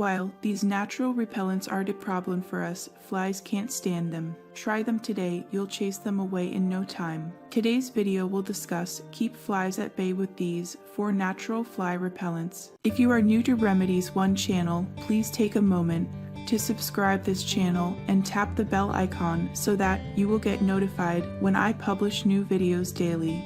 While these natural repellents aren't a problem for us, flies can't stand them. Try them today, you'll chase them away in no time. Today's video will discuss keep flies at bay with these 4 natural fly repellents. If you are new to Remedies 1 channel, please take a moment to subscribe this channel and tap the bell icon so that you will get notified when I publish new videos daily.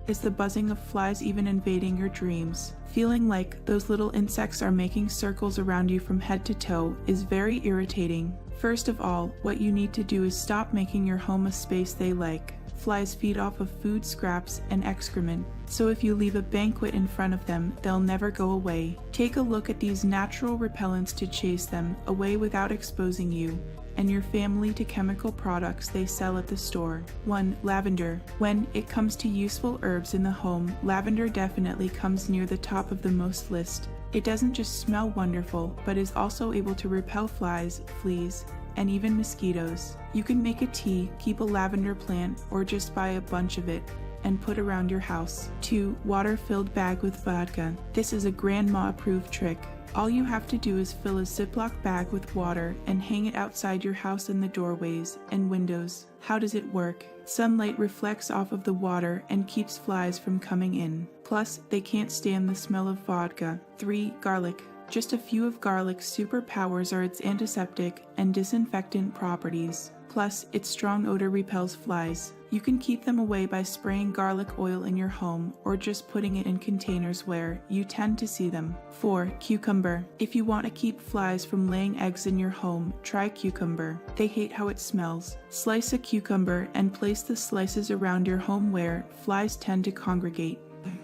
Is the buzzing of flies even invading your dreams? Feeling like those little insects are making circles around you from head to toe is very irritating. First of all, what you need to do is stop making your home a space they like. Flies feed off of food scraps and excrement, so if you leave a banquet in front of them, they'll never go away. Take a look at these natural repellents to chase them away without exposing you and your family to chemical products they sell at the store. 1. Lavender. When it comes to useful herbs in the home, lavender definitely comes near the top of the most list. It doesn't just smell wonderful, but is also able to repel flies, fleas, and even mosquitoes. You can make a tea, keep a lavender plant, or just buy a bunch of it and put around your house. 2. Water-filled bag with vodka. This is a grandma-approved trick. All you have to do is fill a Ziploc bag with water and hang it outside your house in the doorways and windows. How does it work? Sunlight reflects off of the water and keeps flies from coming in. Plus, they can't stand the smell of vodka. 3. Garlic. Just a few of garlic's superpowers are its antiseptic and disinfectant properties. Plus, its strong odor repels flies. You can keep them away by spraying garlic oil in your home or just putting it in containers where you tend to see them. 4. Cucumber. If you want to keep flies from laying eggs in your home, try cucumber. They hate how it smells. Slice a cucumber and place the slices around your home where flies tend to congregate.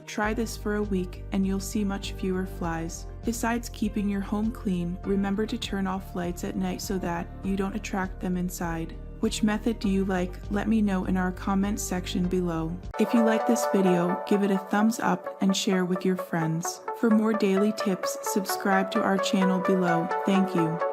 Try this for a week and you'll see much fewer flies. Besides keeping your home clean, remember to turn off lights at night so that you don't attract them inside. Which method do you like? Let me know in our comments section below. If you like this video, give it a thumbs up and share with your friends. For more daily tips, subscribe to our channel below. Thank you.